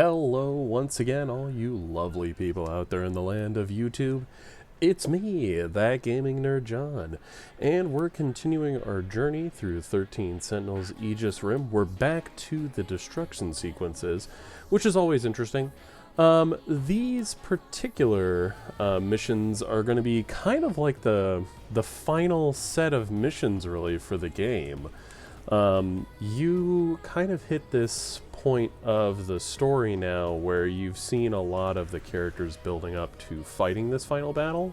Hello once again, all you lovely people out there in the land of YouTube. It's me, that gaming nerd John, and we're continuing our journey through 13 Sentinels Aegis Rim. We're back to the destruction sequences, which is always interesting. These particular missions are going to be kind of like the final set of missions, really, for the game. You kind of hit this point of the story now where you've seen a lot of the characters building up to fighting this final battle,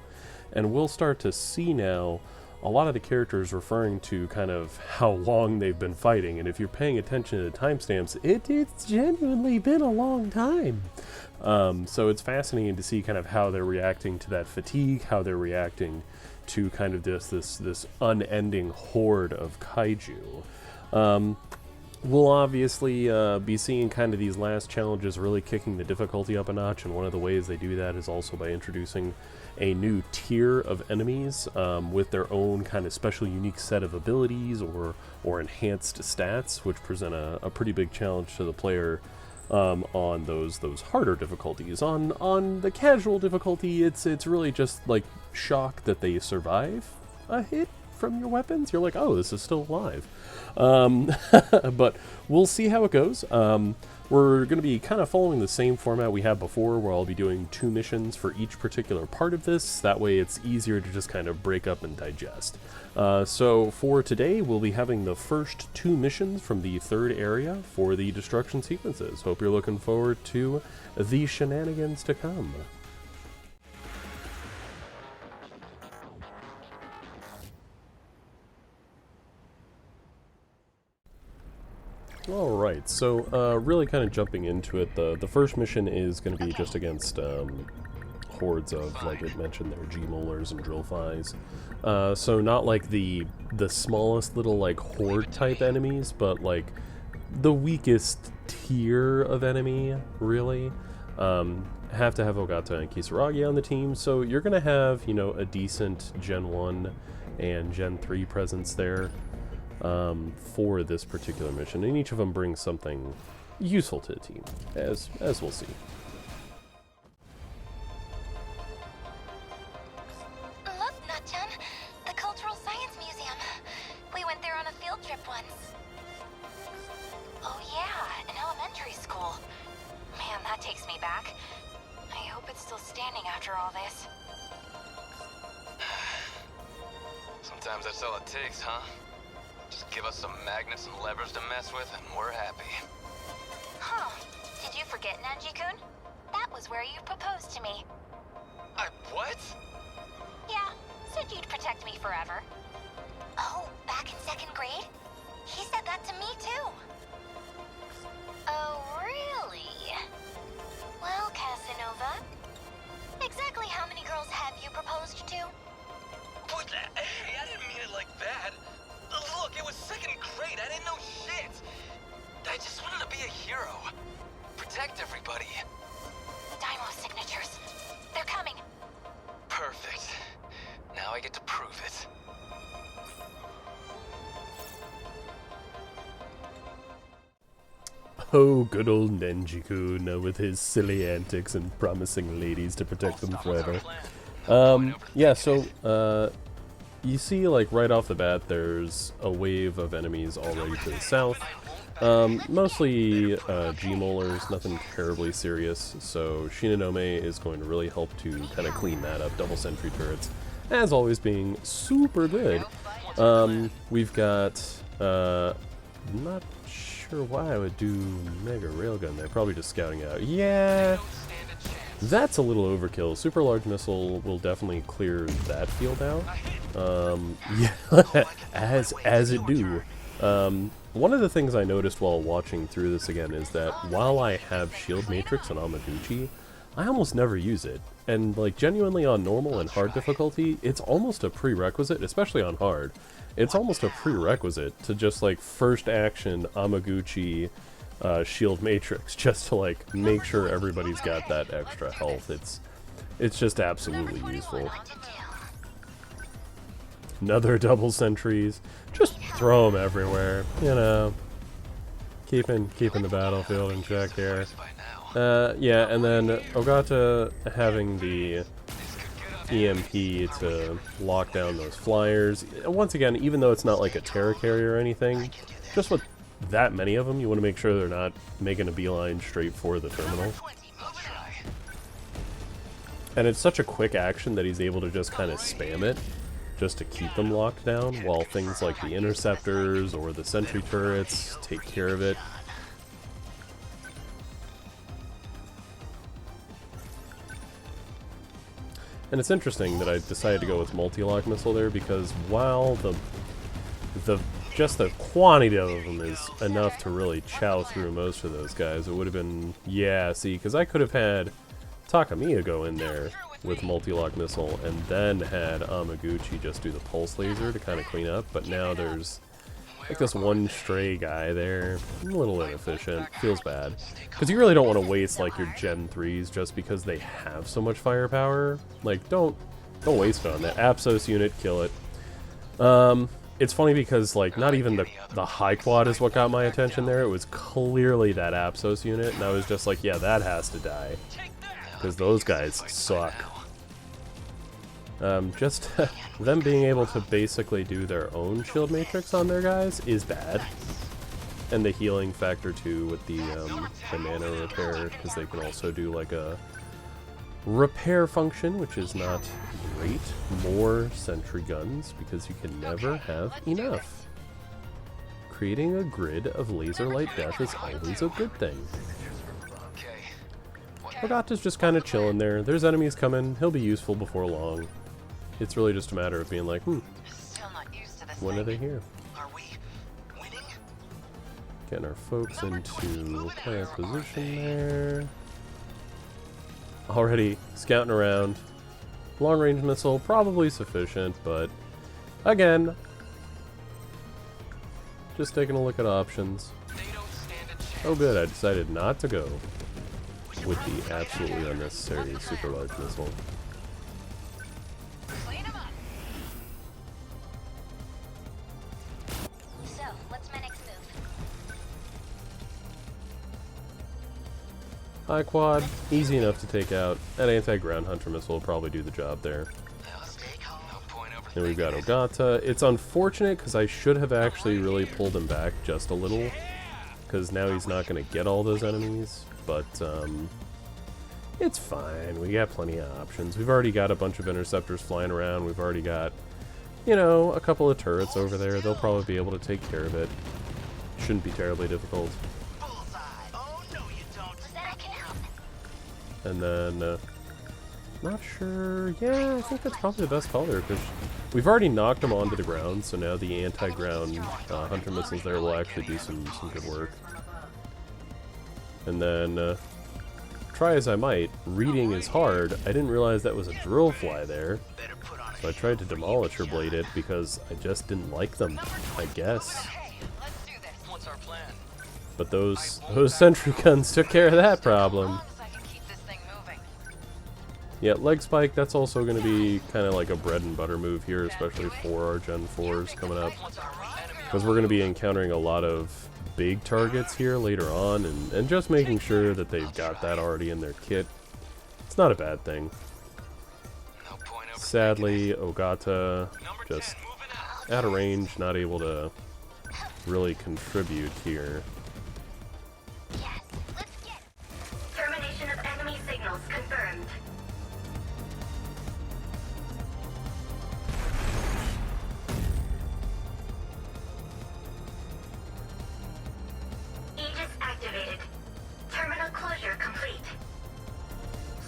and we'll start to see now a lot of the characters referring to kind of how long they've been fighting, and if you're paying attention to the timestamps, it's genuinely been a long time. So it's fascinating to see kind of how they're reacting to that fatigue, how they're reacting to kind of this unending horde of kaiju. We'll obviously be seeing kind of these last challenges really kicking the difficulty up a notch, and one of the ways they do that is also by introducing a new tier of enemies with their own kind of special unique set of abilities or enhanced stats, which present a pretty big challenge to the player on those harder difficulties. On the casual difficulty, it's really just like shock that they survive a hit from your weapons. You're like, oh, this is still alive. But we'll see how it goes. We're going to be kind of following the same format we had before, where I'll be doing 2 missions for each particular part of this. That way it's easier to just kind of break up and digest. So for today, we'll be having the first 2 missions from the 3rd area for the destruction sequences. Hope you're looking forward to the shenanigans to come. Alright, so really kind of jumping into it, the first mission is going to be just against hordes of, like it mentioned there, G-molars and drillflies. So not like the smallest little like horde type enemies, but like the weakest tier of enemy, really. Have to have Ogata and Kisaragi on the team, so you're going to have, you know, a decent Gen 1 and Gen 3 presence there. For this particular mission, and each of them brings something useful to the team, as we'll see. Look, Nutchan, the Cultural Science Museum. We went there on a field trip once. Oh yeah, an elementary school. Man, that takes me back. I hope it's still standing after all this. Sometimes that's all it takes, huh? Just give us some magnets and levers to mess with, and we're happy. Huh. Did you forget, Nanji-kun? That was where you proposed to me. What? Yeah, said you'd protect me forever. Oh, back in 2nd grade? He said that to me, too. Oh, really? Well, Casanova, exactly how many girls have you proposed to? What? Hey, I didn't mean it like that. Look, it was 2nd grade. I didn't know shit. I just wanted to be a hero. Protect everybody. Daimo signatures. They're coming. Perfect. Now I get to prove it. Oh, good old Nenji-kun with his silly antics and promising ladies to protect them forever. Yeah, so, you see, like, right off the bat, there's a wave of enemies already to the south. Mostly G-molars, nothing terribly serious, so Shinonome is going to really help to kind of clean that up. Double sentry turrets, as always, being super good. We've got, not sure why I would do Mega Railgun there, probably just scouting out. Yeah! That's a little overkill. Super large missile will definitely clear that field out. Yeah, as it do. One of the things I noticed while watching through this again is that while I have Shield Matrix and Amaguchi, I almost never use it. And like genuinely on normal and hard difficulty, it's almost a prerequisite, especially on hard. It's almost a prerequisite to just like first action Amaguchi Shield Matrix, just to like make sure everybody's got that extra health. It's just absolutely useful. Another double sentries, just throw them everywhere, you know, keeping the battlefield in check here. Yeah, and then Ogata having the EMP to lock down those flyers. Once again, even though it's not like a terror carrier or anything, just with that many of them, you want to make sure they're not making a beeline straight for the terminal. And it's such a quick action that he's able to just kind of spam it, just to keep them locked down, while things like the interceptors or the sentry turrets take care of it. And it's interesting that I decided to go with multi-lock missile there, because while just the quantity of them is enough to really chow through most of those guys, it would have been, yeah, see, because I could have had Takamiya go in there with multi-lock missile and then had Amaguchi just do the pulse laser to kind of clean up, but now there's like this one stray guy there. A little inefficient. Feels bad. Because you really don't want to waste like your Gen 3s just because they have so much firepower. Like, don't waste it on that. Apsos unit, kill it. It's funny because like not even the high quad is what got my attention there. It was clearly that Apsos unit, and I was just like, yeah, that has to die. Because those guys suck. Just them being able to basically do their own shield matrix on their guys is bad. And the healing factor too with the nano repair, because they can also do like a repair function, which is not great. More sentry guns, because you can never have enough. Creating a grid of laser light death is always a good thing. Ogata's just kind of chilling there. There's enemies coming. He'll be useful before long. It's really just a matter of being like, when are they here? Getting our folks into kind of position there. Already scouting around. Long range missile, probably sufficient, but again, just taking a look at options. Oh good, I decided not to go with the absolutely unnecessary super large missile. So, what's my next move? High quad, easy enough to take out. That anti-ground hunter missile will probably do the job there. Then we've got Ogata. It's unfortunate because I should have actually really pulled him back just a little, because now he's not going to get all those enemies. But it's fine. We got plenty of options. We've already got a bunch of interceptors flying around. We've already got, you know, a couple of turrets over there. They'll probably be able to take care of it. Shouldn't be terribly difficult. And then, not sure. Yeah, I think that's probably the best call there, because we've already knocked them onto the ground, so now the anti-ground hunter missiles there will actually do some good work. And then, try as I might, reading is hard. I didn't realize that was a drill fly there, so I tried to demolish or blade it because I just didn't like them, I guess. But those sentry guns took care of that problem. Yeah, leg spike, that's also going to be kind of like a bread and butter move here, especially for our Gen 4s coming up. Because we're going to be encountering a lot of big targets here later on, and just making sure that they've got that already in their kit. It's not a bad thing. Sadly, Ogata just out of range, not able to really contribute here. Yes, let's get Termination of enemy signals confirmed. Aegis activated. Terminal closure complete.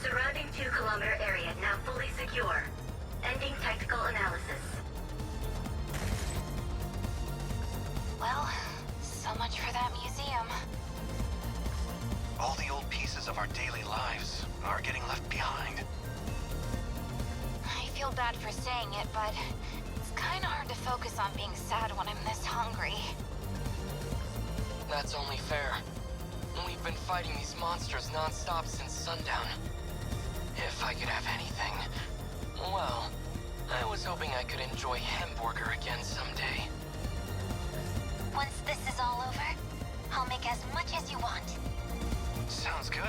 Surrounding 2-kilometer area now fully secure. Ending tactical analysis. Well, so much for that museum. All the old pieces of our daily lives are getting left behind. I feel bad for saying it, but it's kind of hard to focus on being sad when I'm this hungry. That's only fair. We've been fighting these monsters non-stop since sundown. If I could have anything, well, I was hoping I could enjoy hamburger again someday. Once this is all over, I'll make as much as you want. Sounds good.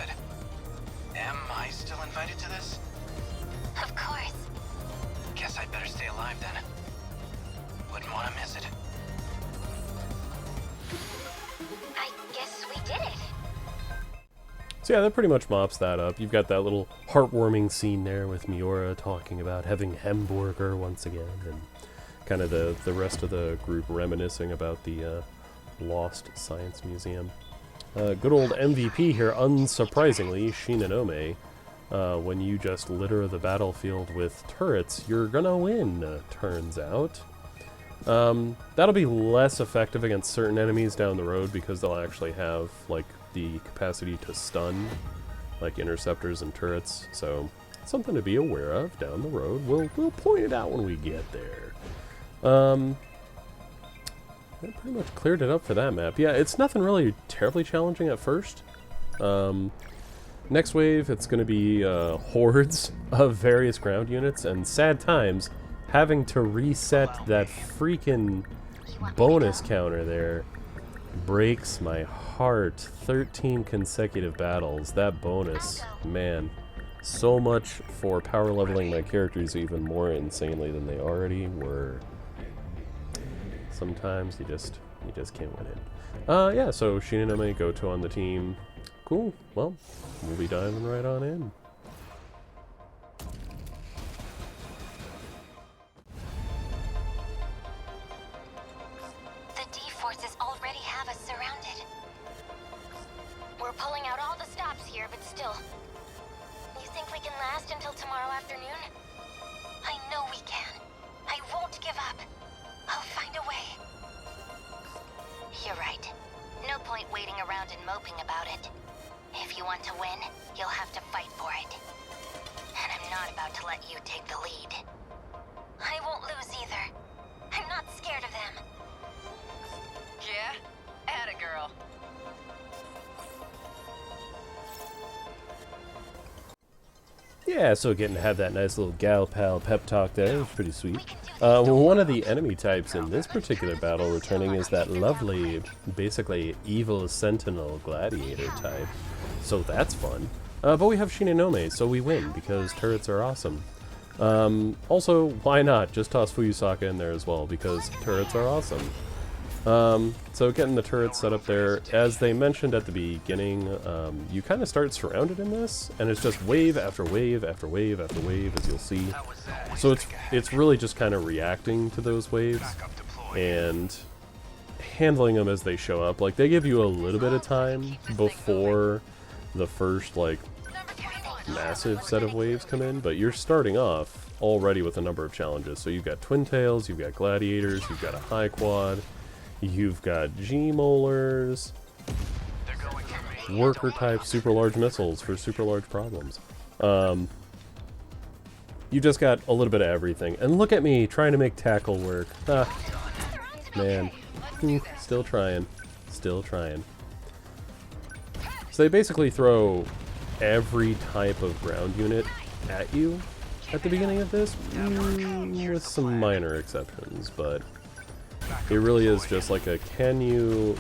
Am I still invited to this? Of course. Guess I'd better stay alive then. Wouldn't want to miss it. I guess we did it. So yeah, that pretty much mops that up. You've got that little heartwarming scene there with Miura talking about having hamburger once again, and kind of the rest of the group reminiscing about the lost science museum. Good old MVP here, unsurprisingly, Shinonome. When you just litter the battlefield with turrets, you're gonna win, turns out. That'll be less effective against certain enemies down the road because they'll actually have, like, the capacity to stun, like interceptors and turrets, so something to be aware of down the road. We'll point it out when we get there. That pretty much cleared it up for that map. Yeah, it's nothing really terribly challenging at first. Next wave, it's going to be hordes of various ground units, and sad times, having to reset that freaking bonus counter there breaks my heart. 13 consecutive battles, that bonus, man. So much for power leveling my characters even more insanely than they already were. Sometimes you just can't win it. Yeah, so Shinonome, Goto on the team. Cool, well, we'll be diving right on in. The D-forces already have us surrounded. We're pulling out all the stops here, but still. You think we can last until tomorrow afternoon? I know we can. I won't give up. I'll find a way. You're right. No point waiting around and moping about it. If you want to win, you'll have to fight for it. And I'm not about to let you take the lead. I won't lose either. I'm not scared of them. Yeah? Atta girl. Yeah, so getting to have that nice little gal pal pep talk there was pretty sweet. One of the enemy types in this particular battle returning is that lovely, basically evil Sentinel gladiator type. So that's fun. But we have Shinonome, so we win because turrets are awesome. Also, why not just toss Fuyusaka in there as well, because turrets are awesome. So getting the turrets set up there, as they mentioned at the beginning, you kind of start surrounded in this, and it's just wave after wave after wave after wave, as you'll see. So it's really just kind of reacting to those waves and handling them as they show up. Like, they give you a little bit of time before the first, like, massive set of waves come in, but you're starting off already with a number of challenges. So you've got Twin Tails, you've got Gladiators, you've got a High Quad, you've got G-Molars, Worker type super large missiles for super large problems. You just got a little bit of everything. And look at me trying to make tackle work. Ah, man. Still trying. Still trying. So they basically throw every type of ground unit at you at the beginning of this, with some minor exceptions, but it really is just like a can you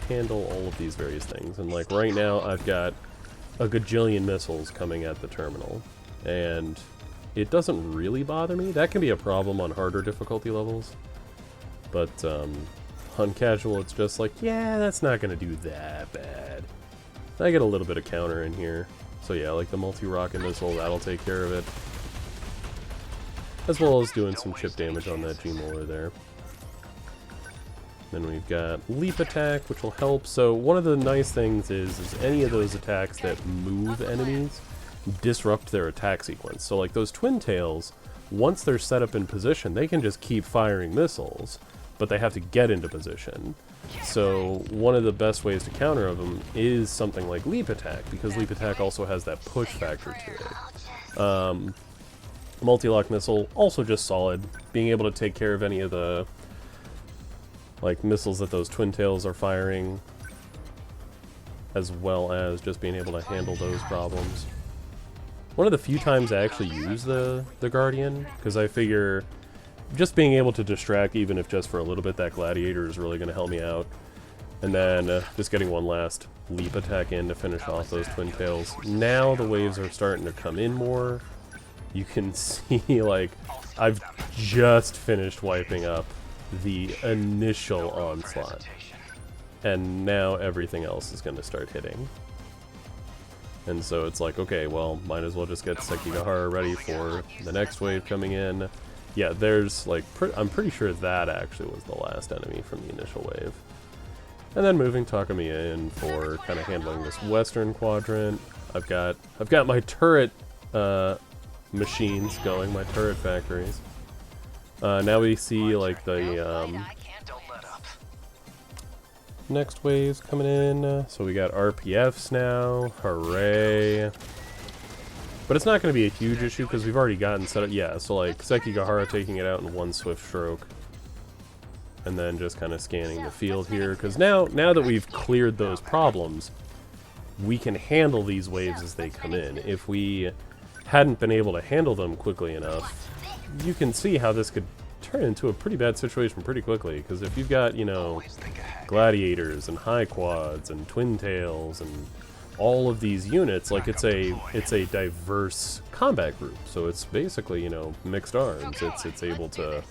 handle all of these various things. And like right now I've got a gajillion missiles coming at the terminal, and it doesn't really bother me. That can be a problem on harder difficulty levels, but on casual it's just like, yeah, that's not gonna do that bad. I get a little bit of counter in here, so yeah, like the multi-rocket missile, that'll take care of it, as well as doing some chip damage on that G-Molar there. Then we've got leap attack, which will help. So one of the nice things is any of those attacks that move enemies disrupt their attack sequence. So like those Twin Tails, once they're set up in position, they can just keep firing missiles, but they have to get into position. So one of the best ways to counter them is something like leap attack, because leap attack also has that push factor to it. Multi-lock missile, also just solid, being able to take care of any of the like missiles that those Twin Tails are firing, as well as just being able to handle those problems. One of the few times I actually use the Guardian, because I figure just being able to distract, even if just for a little bit, that Gladiator is really going to help me out. And then just getting one last leap attack in to finish off those twin tails. Now the waves are starting to come in more. You can see, like, I've just finished wiping up the initial onslaught. And now everything else is going to start hitting. And so it's like, okay, well, might as well just get Sekigahara ready for the next wave coming in. Yeah, there's, like, I'm pretty sure that actually was the last enemy from the initial wave. And then moving Takamiya in for kind of handling this western quadrant. I've got my turret machines going, my turret factories. Now we see, like, the next waves coming in. So we got RPFs now. Hooray. But it's not going to be a huge issue because we've already gotten set up. Yeah, so like Sekigahara taking it out in one swift stroke. And then just kind of scanning the field here. Because now that we've cleared those problems, we can handle these waves as they come in. If we hadn't been able to handle them quickly enough, you can see how this could turn into a pretty bad situation pretty quickly. Because if you've got, you know, gladiators and high quads and twin tails and all of these units, like it's a diverse combat group. So it's basically, you know, mixed arms. It's able to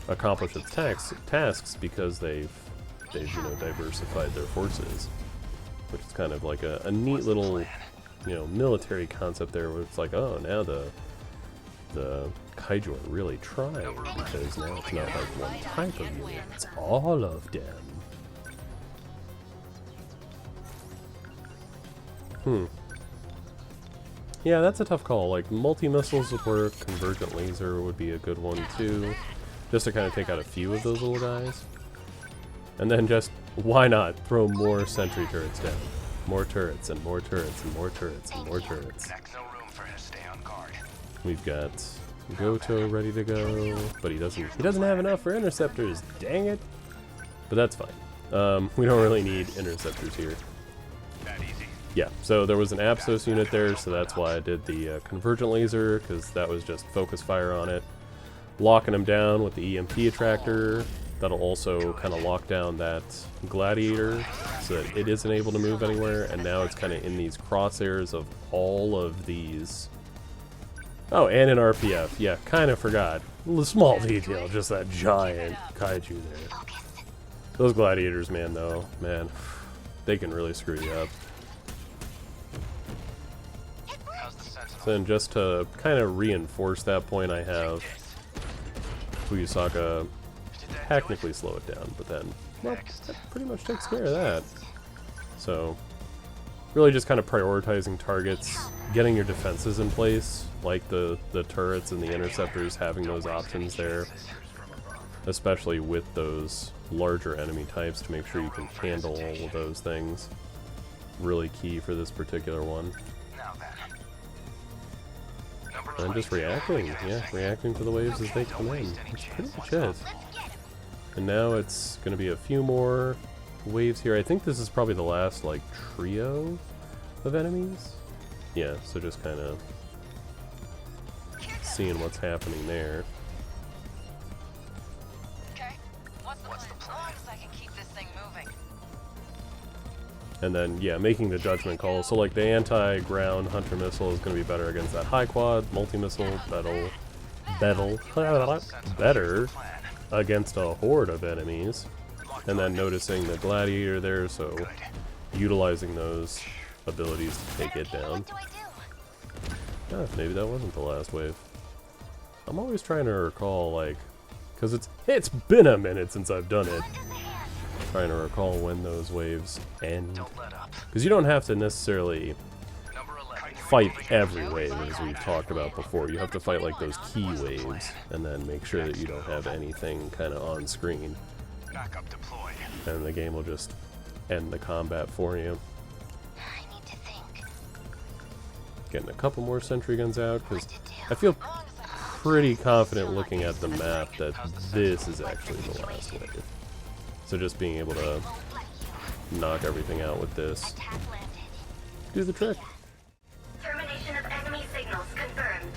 accomplish its tasks because they've you know, diversified their forces, which is kind of like a neat little, you know, military concept there, where it's like, oh, now the kaiju are really trying, because now it's not like one type of unit, it's all of them. Yeah, that's a tough call. Like, multi-missiles would work, convergent laser would be a good one too, just to kind of take out a few of those little guys. And then just, why not throw more sentry turrets down? More turrets and more turrets and more turrets and more turrets. We've got Goto ready to go, but he doesn't have enough for interceptors, dang it! But that's fine. We don't really need interceptors here. Yeah, so there was an Apsos unit there, so that's why I did the convergent laser, because that was just focus fire on it. Locking him down with the EMP attractor. That'll also kind of lock down that gladiator so that it isn't able to move anywhere, and now it's kind of in these crosshairs of all of these. Oh, and an RPF. Yeah, kind of forgot. A small detail, just that giant kaiju there. Those gladiators, man, though, man, they can really screw you up. Then just to kind of reinforce that point, I have Fuyusaka technically slow it down, but then, well, that pretty much takes care of that. So, really just kind of prioritizing targets, getting your defenses in place, like the turrets and the interceptors, having those options there, especially with those larger enemy types, to make sure you can handle all of those things. Really key for this particular one. And just reacting, yeah, reacting to the waves as they come in. That's pretty much it. And now it's going to be a few more waves here. I think this is probably the last, like, trio of enemies. Yeah, so just kind of seeing what's happening there. Okay, what's the plan? I can keep this thing moving. And then, yeah, making the judgment call. So, like, the anti-ground hunter missile is going to be better against that high quad. Multi-missile, better against a horde of enemies. And then noticing the gladiator there, so utilizing those abilities to take it down. Ah, maybe that wasn't the last wave. I'm always trying to recall, like, because it's been a minute since I've done it. Trying to recall when those waves end, because you don't have to necessarily fight every wave, as we've talked about before. You have to fight like those key waves, and then make sure that you don't have anything kind of on screen, and the game will just end the combat for you. Getting a couple more sentry guns out, because I feel pretty confident looking at the map that this is actually the last wave. So just being able to knock everything out with this, do the trick. Termination of enemy signals confirmed.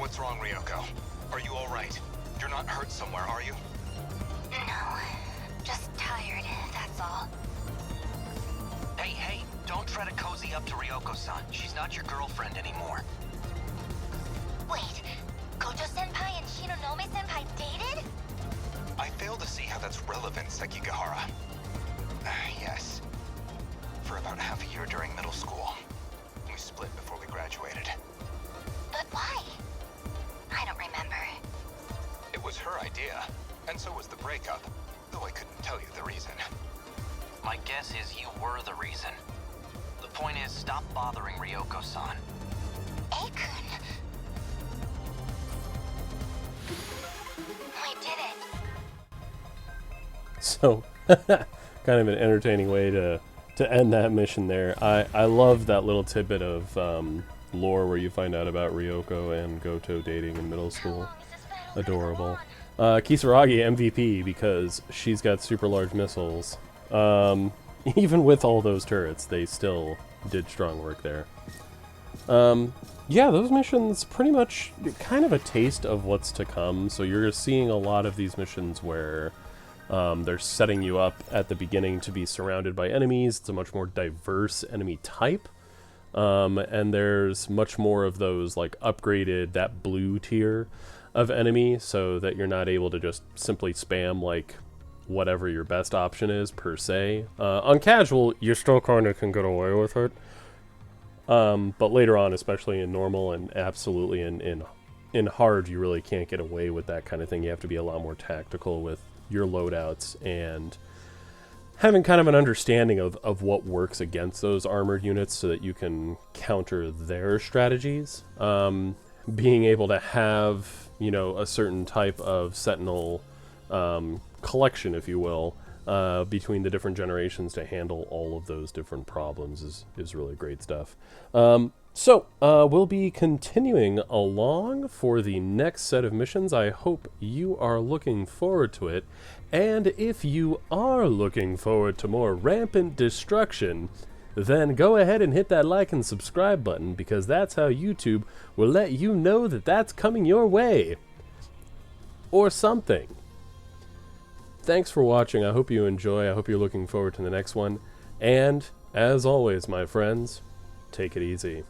What's wrong, Ryoko? Are you alright? You're not hurt somewhere, are you? No, just tired, that's all. Hey, don't try to cozy up to Ryoko-san. She's not your girlfriend anymore. Wait, Gojo-senpai and Shinonome-senpai dated? I fail to see how that's relevant, Sekigahara. Yes. For about half a year during middle school. We split before we graduated. But why? I don't remember. It was her idea, and so was the breakup, though I couldn't tell you the reason. My guess is you were the reason. The point is, stop bothering Ryoko-san. Akun. We did it. So, kind of an entertaining way to end that mission there. I love that little tidbit of lore where you find out about Ryoko and Goto dating in middle school. Adorable. Kisaragi MVP because she's got super large missiles. Even with all those turrets, they still did strong work there. Yeah, those missions pretty much kind of a taste of what's to come. So you're seeing a lot of these missions where they're setting you up at the beginning to be surrounded by enemies. It's a much more diverse enemy type. And there's much more of those like upgraded, that blue tier of enemy, so that you're not able to just simply spam like whatever your best option is per se. On casual, you still kind of can get away with it. But later on, especially in normal and absolutely in hard, you really can't get away with that kind of thing. You have to be a lot more tactical with your loadouts and having kind of an understanding of what works against those armored units so that you can counter their strategies. Being able to have, you know, a certain type of Sentinel collection, if you will, between the different generations to handle all of those different problems is really great stuff. So we'll be continuing along for the next set of missions. I hope you are looking forward to it. And if you are looking forward to more rampant destruction, then go ahead and hit that like and subscribe button, because that's how YouTube will let you know that that's coming your way. Or something. Thanks for watching. I hope you enjoy. I hope you're looking forward to the next one. And, as always, my friends, take it easy.